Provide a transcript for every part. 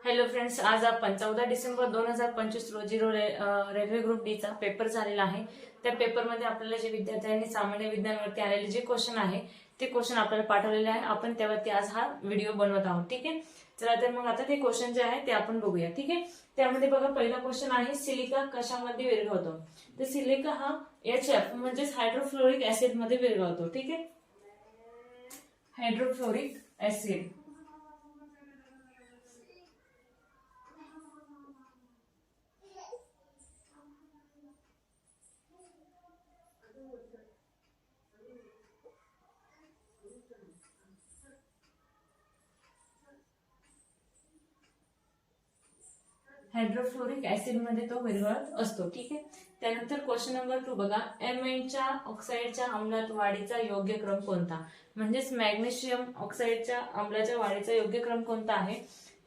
Hello friends, आज आपण 14 डिसेंबर 2025 रोजी रेल्वे ग्रुप डी चा पेपर झालेला आहे। त्या पेपरमध्ये आपल्याला जे विद्यार्थ्यांनी सामान्य विज्ञानावरती आलेले जे क्वेश्चन आहे ते क्वेश्चन आपल्याला पाठवलेले आहे। आपण त्यावरती आज हा व्हिडिओ बनवत आहोत। ठीक आहे, चला तर मग आता ते क्वेश्चन जे आहे ते आपण बघूया। ठीक आहे, त्यामध्ये बघा पहिला क्वेश्चन आहे सिलिका कशामध्ये विरघळतो। तर सिलिका हा HF म्हणजे हायड्रोफ्लोरिक ऍसिड मध्ये विरघळतो। ठीक आहे, हायड्रोफ्लोरिक ऍसिड हायड्रोफ्लोरिक ऍसिड मध्ये तो विरघळत असतो। ठीक आहे, त्यानंतर क्वेश्चन नंबर 2 बघा, Mn ऑक्साईडच्या आम्लात वाढीचा योग्य क्रम कोणता। म्हणजेच मॅग्नेशियम ऑक्साईडच्या आम्लाच्या वाढीचा योग्य क्रम कोणता आहे।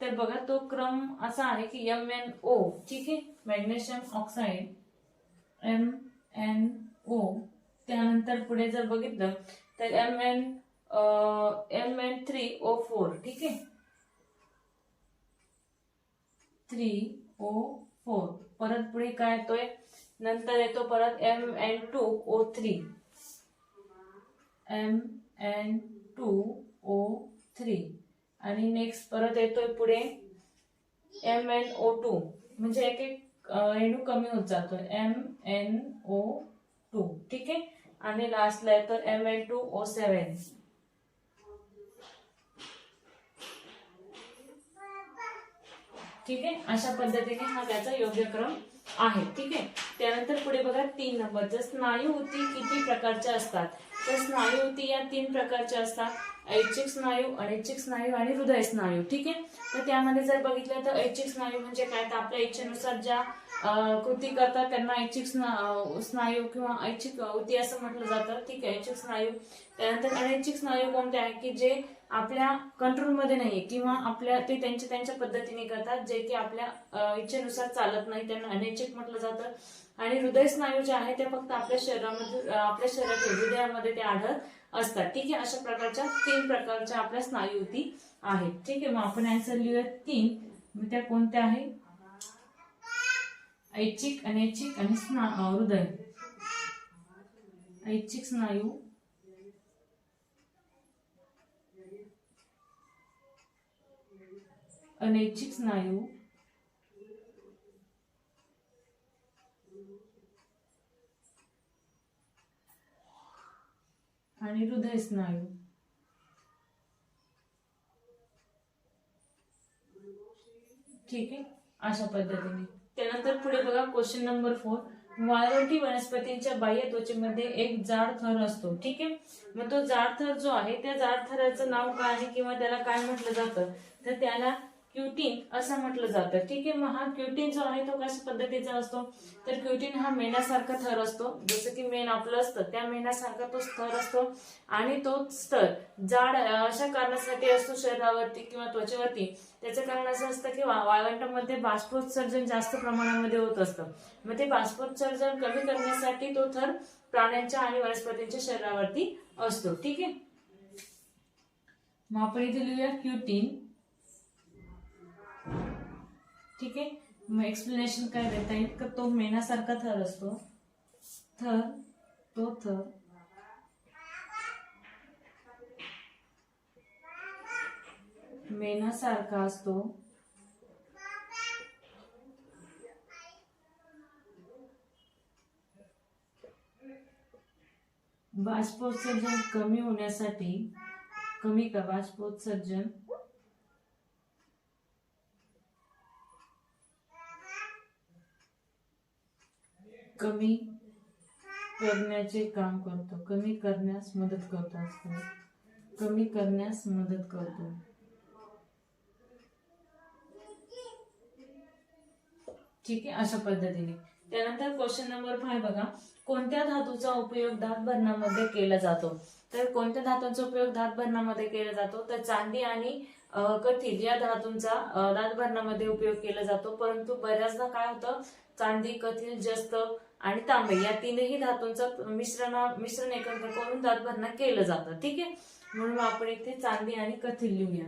तर बघा तो क्रम असा आहे की MnO। ठीक आहे, मॅग्नेशियम ऑक्साईड MnO, त्यानंतर पुढे जर बघितलं तर Mn3O4। ठीक आहे, 3O4, परत पुढे काय येतोय, नंतर येतो परत Mn2O3 Mn2O3 आणि नेक्स्ट परत येतोय पुढे MnO2, म्हणजे एक एक रेणू कमी होत जातोय MnO2। ठीक आहे, आणि लास्टला येतो Mn2O7। ठीक आहे, अशा पद्धतीने हा त्याचा योग्य क्रम आहे। ठीक आहे, त्यानंतर पुढे बघा 3 नंबरचा, स्नायुऊती किती प्रकारच्या असतात। तर स्नायुऊती या 3 प्रकारच्या असतात, ऐच्छिक स्नायू, अनैच्छिक स्नायू आणि हृदय स्नायू। ठीक आहे, तर त्यामध्ये जर बघितलं तर ऐच्छिक स्नायू म्हणजे काय, तर आपल्या इच्छेनुसार ज्या कृती करतात त्यांना ऐच्छिक स्नायू किंवा ऐच्छिक ऊती असं म्हटलं जातं। ठीक आहे, ऐच्छिक स्नायू। त्यानंतर अनैच्छिक स्नायू कोणते आहे की जे आपल्या कंट्रोलमध्ये नाहीये किंवा आपल्या ते त्यांच्या पद्धतीने करतात, जे की आपल्या इच्छेनुसार चालत नाही, त्यांना अनैच्छिक म्हटलं जातं। आणि हृदय स्नायू जे आहे ते फक्त आपल्या शरीरातील हृदयामध्ये ते आढळत असतात। ठीक आहे, अशा प्रकारच्या 3 प्रकारच्या आपल्या स्नायुती आहेत। ठीक आहे, मग आपण आन्सर लिहूया 3, मग त्या कोणत्या आहे, ऐच्छिक, अनैच्छिक आणि हृदय। ऐच्छिक स्नायू, अनैच्छिक स्नायू आणि हृदय स्नायू। ठीक आहे, अशा पद्धतीने। त्यानंतर पुढे बघा क्वेश्चन नंबर 4, वाळवंटी वनस्पतींच्या बाह्य त्वचेमध्ये एक जाड थर असतो। ठीक आहे, मग तो जाड थर जो आहे त्या जाड थराचं नाव काय आहे किंवा त्याला काय म्हटलं जातं, तर त्याला क्युटिन असं म्हटलं जातं। ठीक आहे, मग हा क्युटिन जो आहे तो कशा पद्धतीचा असतो, तर क्युटिन हा मेणासारखा थर असतो। जसं की मेण आपलं असतं त्या मेणासारखा तो स्तर असतो आणि तो स्तर जाड अशा कारणासाठी असतो शरीरावरती किंवा त्वचेवरती। त्याचं कारण असं असतं की वाळवंटामध्ये बाष्पोत्सर्जन जास्त प्रमाणामध्ये होत असतं, मग ते बाष्पोत्सर्जन कमी करण्यासाठी तो थर प्राण्यांच्या आणि वनस्पतींच्या शरीरावरती असतो। ठीक आहे, मग आपण इथे लिहूया क्युटिन। ठीक आहे, मग एक्सप्लेनेशन काय देता येईल तर तो मेणासारखा थर असतो, तो थर मेणासारखा असतो बाष्पोत्सर्जन कमी होण्यासाठी, बाष्पोत्सर्जन कमी करण्याचे काम करतो, कमी करण्यास मदत करतो। ठीक आहे, अशा पद्धतीने। त्यानंतर क्वेश्चन नंबर 5 बघा, कोणत्या धातूचा उपयोग धात भरणामध्ये केला जातो। तर कोणत्या धातूंचा उपयोग धात भरणामध्ये केला जातो, तर चांदी आणि कथील या धातूंचा धात भरणामध्ये उपयोग केला जातो। परंतु बऱ्याचदा काय होतं, चांदी, कथील, जस्त आणि तांबे या 3ही धातूंचं मिश्रण एकत्र करून धात भरणा केलं जातं। ठीक आहे, म्हणून आपण इथे चांदी आणि कथील लिहूया।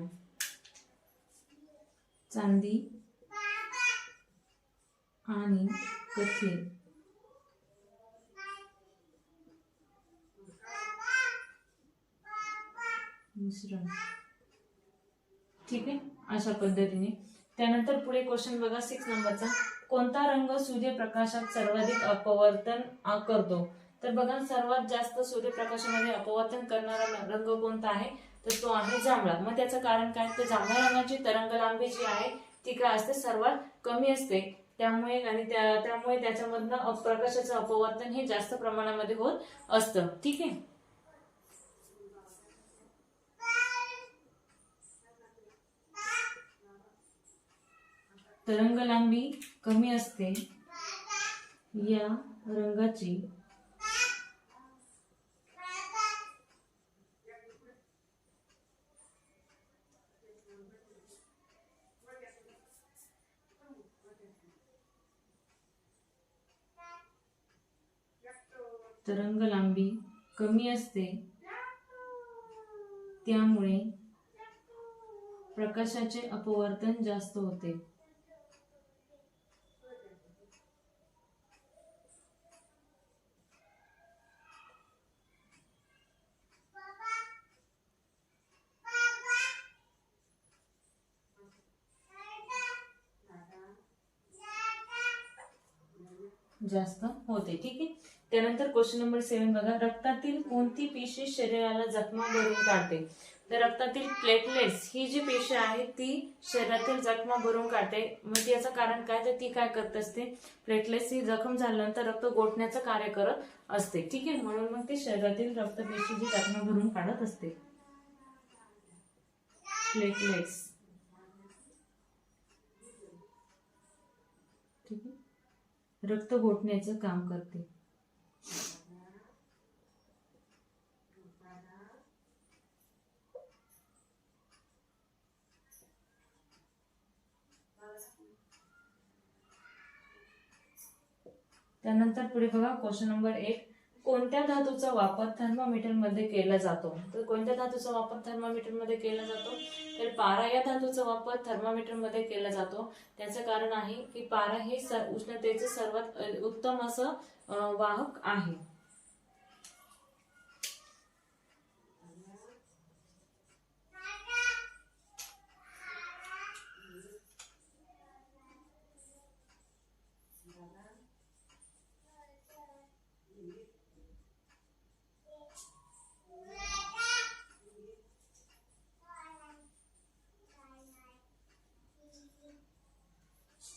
चांदी आणि कथ्थे मिश्रण, ठीक आहे, अशा पद्धतीने. त्यानंतर पुढे क्वेश्चन बघा 6 नंबरचा, कोणता रंग सूर्यप्रकाशात सर्वाधिक अपवर्तन करतो? तर बघा सर्वात जास्त सूर्यप्रकाशामध्ये अपवर्तन करणारा रंग कोणता आहे? तर तो आहे जांभळा. मग त्याचं कारण काय? तर जांभळ्या रंगाची तरंगलांबी जी आहे ती काय असते? सर्वात कमी असते. त्यामुळे त्यामुळे त्याच्यामधनं प्रकाशाचं अपवर्तन हे जास्त प्रमाणामध्ये होत असतं, ठीक आहे. तरंगलांबी कमी असते या रंगाची तरंगलांबी कमी असते त्यामुळे प्रकाशाचे अपवर्तन जास्त होते. जास्त होते, ठीक आहे. त्यानंतर क्वेश्चन नंबर 7 बघा, रक्तातील कोणती पेशी शरीराला जखमा भरून काढते? तर रक्तातील प्लेटलेट्स ही जी पेशी आहे ती शरीरातील जखमा भरून काढते. मग याचं कारण काय? तर ती काय करत असते? प्लेटलेट्स ही जखम झाल्यानंतर रक्त गोठण्याचं कार्य करत असते, ठीक आहे. म्हणून मग ती शरीरातील रक्तपेशी जी जखमा भरून काढत असते. प्लेटलेट्स, ठीक आहे, रक्त गोठण्याचं काम करते. त्यानंतर पुढे बघा क्वेश्चन नंबर 8, कोणत्या धातूचा वापर थर्मामीटर मध्ये केला जातो? तर कोणत्या धातूचा वापर थर्मामीटर मध्ये केला जातो? तर पारा या धातूचा वापर थर्मामीटर मध्ये केला जातो. त्याचं कारण आहे की पारा हे उष्णतेचे सर्वात उत्तम असं वाहक आहे.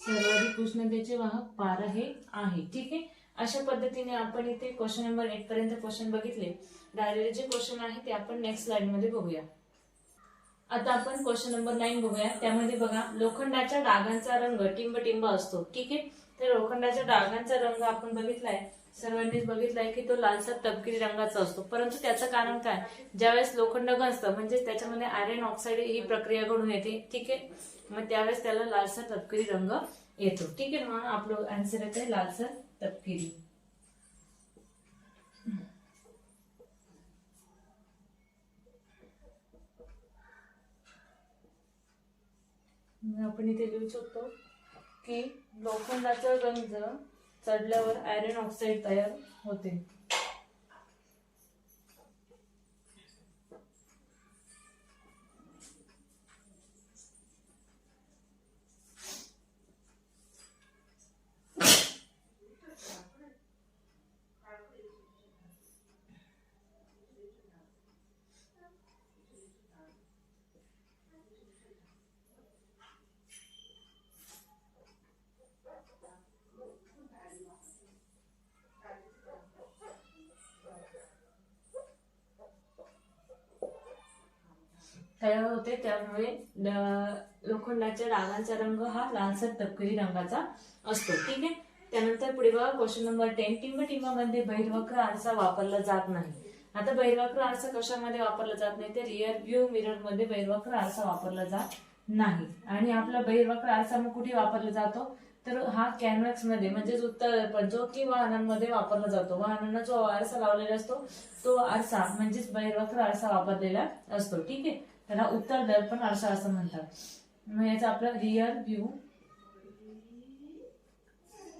सर्वाधिक उष्णतेचे वाहक पारा हे आहे, ठीक आहे. अशा पद्धतीने आपण इथे क्वेश्चन नंबर 8 पर्यंत क्वेश्चन बघितले. राहिलेले जे क्वेश्चन आहे ते आपण नेक्स्ट स्लाइड मध्ये बघूया. आता आपण क्वेश्चन नंबर 9 बघूया. त्यामध्ये बघा, लोखंडाच्या डागांचा रंग टिंबटिंब असतो, ठीक आहे. तर लोखंडाच्या डागांचा रंग आपण बघितलाय, सर्वांनीच बघितलाय की तो लालसर तपकिरी रंगाचा असतो. परंतु त्याचं कारण काय? ज्यावेळेस लोखंड गंजतं म्हणजे त्याच्यामध्ये आयर्न ऑक्साईड ही प्रक्रिया घडून येते, ठीक आहे. मग त्यावेळेस त्याला लालसर तपकिरी रंग येतो, ठीक आहे. म्हणून आपलं आन्सर येते लालसर तपकिरी. आपण इथे लिहू शकतो की लोखंडाचा गंज चढल्यावर आयर्न ऑक्साईड तयार होते. तयार होते, त्यामुळे लोखंडाच्या डागांचा रंग हा लालसर तपकिरी रंगाचा असतो, ठीक आहे. त्यानंतर पुढे बघा क्वेश्चन नंबर 10, टिंबटिंबामध्ये बहिर्वक्र आरसा वापरला जात नाही. आता बहिर्वक्र आरसा कशामध्ये वापरला जात नाही? तर रिअर व्ह्यू मिरर मध्ये बहिर्वक्र आरसा वापरला जात नाही. आणि आपला बहिर्वक्र आरसा मग कुठे वापरला जातो? तर हा कॅनव्हॅक्स मध्ये म्हणजेच उत्तर जो की वाहनांमध्ये वापरला जातो. वाहनांना जो आरसा लावलेला असतो तो आरसा म्हणजेच बहिर्वक्र आरसा वापरलेला असतो, ठीक आहे. त्याला उत्तर दर्पण आरसा असं म्हणतात. मग याचा आपला रिअर व्ह्यू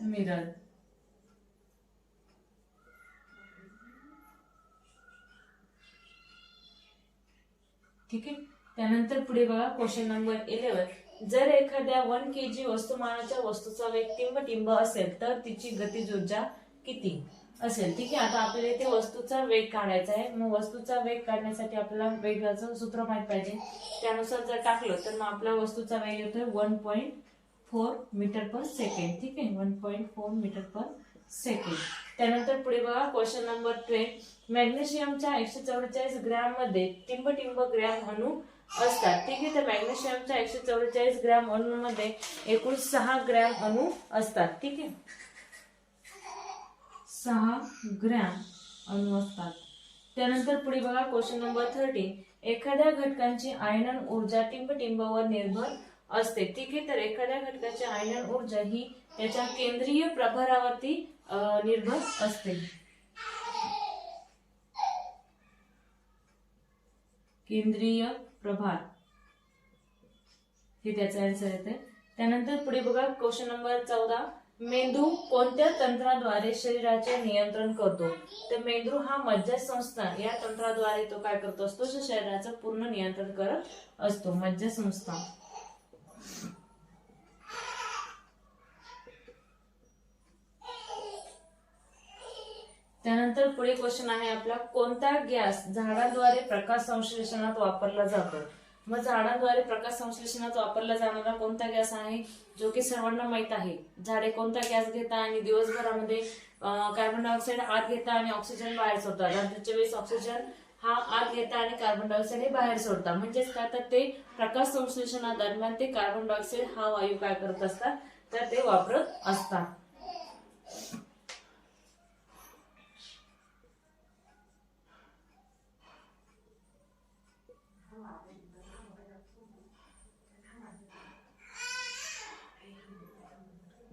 मिरर. ठीक आहे. त्यानंतर पुढे बघा क्वेश्चन नंबर 11. जर एखाद्या 1 kg वस्तुमानाच्या वस्तूचा वेग टिंब असेल तर तिची गतिज ऊर्जा किती असेल. ठीक आहे. आता आपल्याला इथे वस्तूचा वेग काढायचा आहे. मग वस्तूचा वेग काढण्यासाठी आपल्याला वेगाचं सूत्र माहित पाहिजे. त्यानुसार जर टाकलं तर मग आपला वस्तूचा वेग येतोय 1.4 मीटर पर सेकंड. ठीक आहे. 1.4 मीटर पर सेकंड. त्यानंतर पुढे बघा क्वेश्चन नंबर 12. मॅग्नेशियमच्या 144 ग्रॅम मध्ये टिंब ग्रॅम अणू असतात. ठीक आहे. तर मॅग्नेशियमच्या 144 ग्रॅम अणूमध्ये एकूण 6 ग्रॅम अणू असतात. ठीक आहे. 6 ग्रॅम अणू असतात. त्यानंतर पुढे बघा क्वेश्चन नंबर 13. एखाद्या घटकांची आयनन ऊर्जा टिंबवर निर्भर असते. ठीक आहे. तर एखाद्या घटकाची आयनन ऊर्जा ही त्याच्या केंद्रीय प्रभारावरती निर्भर असते. केंद्रीय प्रभार हे त्याचा आन्सर येते. त्यानंतर पुढे बघा क्वेश्चन नंबर 14. मेंदू कोणत्या तंत्राद्वारे शरीराचे नियंत्रण करतो. तर मेंदू हा मज्जासंस्था या तंत्राद्वारे तो काय करतो असतो, शरीराचं पूर्ण नियंत्रण करत असतो. मज्जासंस्था. त्यानंतर पुढे क्वेश्चन आहे आपला, कोणता गॅस झाडांद्वारे प्रकाश संश्लेषणात वापरला जातो. मग झाडांद्वारे प्रकाश संश्लेषणात वापरला जाणारा कोणता गॅस आहे, जो की सर्वांना माहित आहे. झाडे कोणता गॅस घेतात आणि दिवसभरामध्ये कार्बन डायऑक्साईड आत घेतात आणि ऑक्सिजन बाहेर सोडतात. रात्रीच्या वेळेस ऑक्सिजन हा आत घेतात आणि कार्बन डायऑक्साईड हे बाहेर सोडतात. म्हणजेच काय, तर ते प्रकाश संश्लेषणादरम्यान ते कार्बन डायऑक्साईड हा वायू काय करत असतात, तर ते वापरत असतात.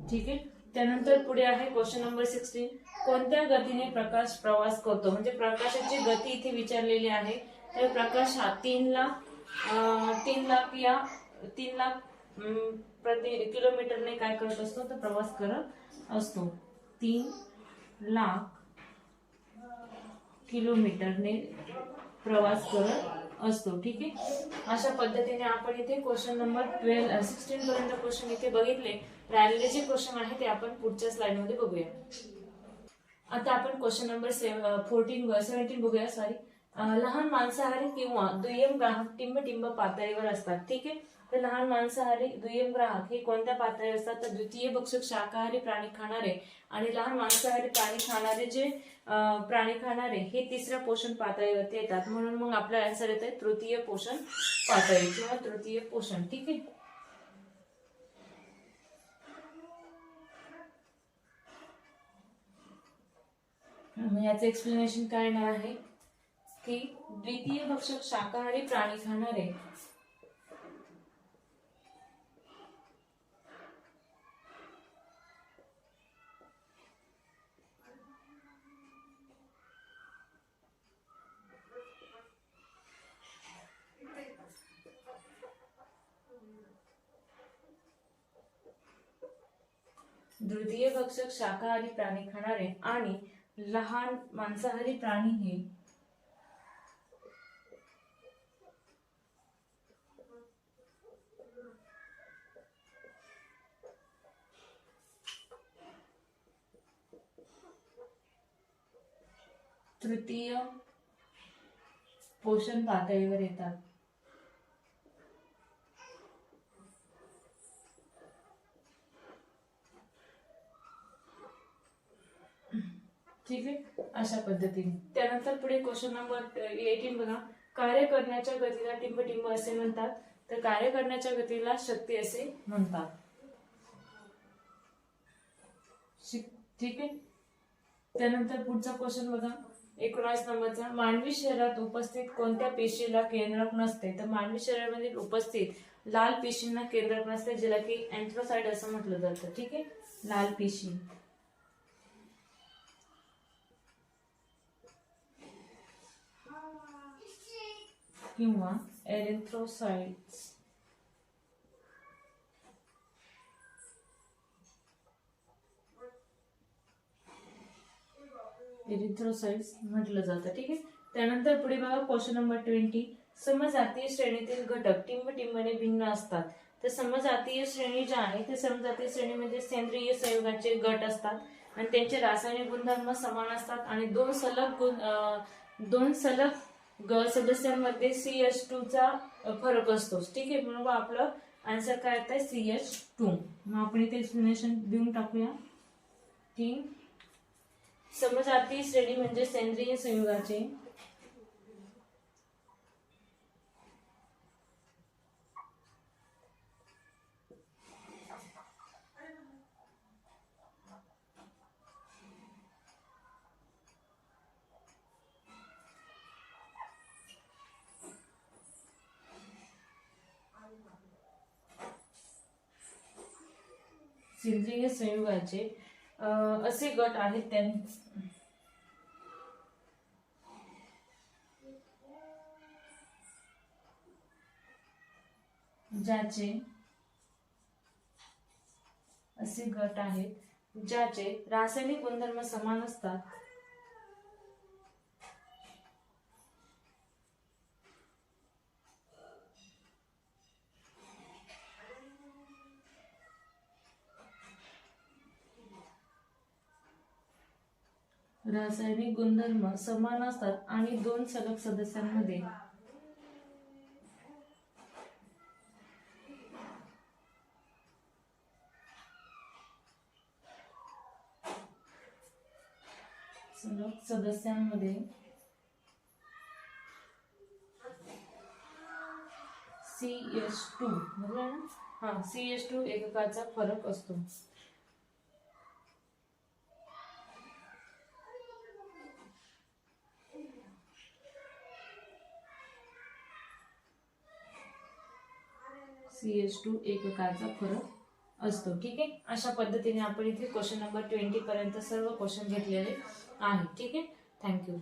ठीक आहे. त्यानंतर पुढे आहे क्वेश्चन नंबर 16. कोणत्या गतीने प्रकाश प्रवास करतो. म्हणजे प्रकाशाची गती इथे विचारलेली आहे. तर प्रकाश हा 3 लाख प्रति किलोमीटरने काय करत असतो, तर प्रवास करत असतो. 3 लाख किलोमीटरने प्रवास करत असतो. ठीक आहे. अशा पद्धतीने आपण इथे क्वेश्चन नंबर 16 पर्यंत क्वेश्चन इथे बघितले. राहिलेले जे क्वेश्चन आहे ते आपण पुढच्या स्लाइड मध्ये बघूया. आता आपण क्वेश्चन नंबर 17 बघूया. लहान मांसाहारी किंवा दुय्यम ग्राहक टिंब पातळीवर असतात. ठीक आहे. तर लहान मांसाहारी दुय्यम ग्राहक हे कोणत्या पातळीवर असतात, तर द्वितीय भक्षक शाकाहारी प्राणी खाणारे आणि लहान मांसाहारी प्राणी खाणारे हे तिसऱ्या पोषण पातळीवरती येतात. म्हणून मग आपला आन्सर येत आहे तृतीय पोषण पातळी किंवा तृतीय पोषण. ठीक आहे. याचं एक्सप्लेनेशन काय येणार आहे की द्वितीय भक्षक शाकाहारी प्राणी खाणारे द्वितीय भक्षक शाकाहारी प्राणी खाणारे आणि लहान मांसाहारी प्राणी हे तृतीय पोषण पातळीवर येतात. ठीक आहे. अशा पद्धतीने. त्यानंतर पुढे क्वेश्चन नंबर 18 बघा. कार्य करण्याच्या गतीला टिंब असे म्हणतात. तर कार्य करण्याच्या गतीला शक्ती असे म्हणतात. ठीक आहे. त्यानंतर पुढचा क्वेश्चन बघा 19 नंबरचा. मानवी शरीरात उपस्थित कोणत्या पेशीला केंद्रक नसते. तर मानवी शरीरामध्ये उपस्थित लाल पेशींना केंद्रक नसते, ज्याला की अँथ्रोसाइड असं म्हटलं जातं. ठीक आहे. लाल पेशी किंवा एरिथ्रोसाइट्स एरिथ्रोसाइट्स म्हटलं जातं. ठीक आहे. त्यानंतर पुढे बघा क्वेश्चन नंबर 20. समजातीय श्रेणीतील घटक टिंबटिंबने भिन्न असतात. तर समजातीय श्रेणी ज्या आहे ते समजातीय श्रेणी म्हणजे सेंद्रिय संयुगाचे गट असतात आणि त्यांचे रासायनिक गुणधर्म समान असतात आणि दोन सलग सदस्यांमध्ये CH2 चा फरक असतो. ठीक आहे. म्हणून आपलं आन्सर काय येत आहे CH2. मग आपण इथे एक्सप्लेनेशन देऊन टाकूया की समजातीय श्रेणी म्हणजे सेंद्रिय संयुगाचे सेंद्रिय संयुगाचे असे गट आहेत ज्याचे असे गट आहेत ज्याचे रासायनिक गुणधर्म समान असतात आणि दोन सलग सदस्यांमध्ये CH2 बरोबर ना. CH2 एककाचा फरक असतो. CH2 एककाचा फरक असतो. ठीक आहे. अशा पद्धतीने आपण इथे क्वेश्चन नंबर 20 पर्यंत सर्व क्वेश्चन घेतलेले आहेत. ठीक आहे. थँक्यू.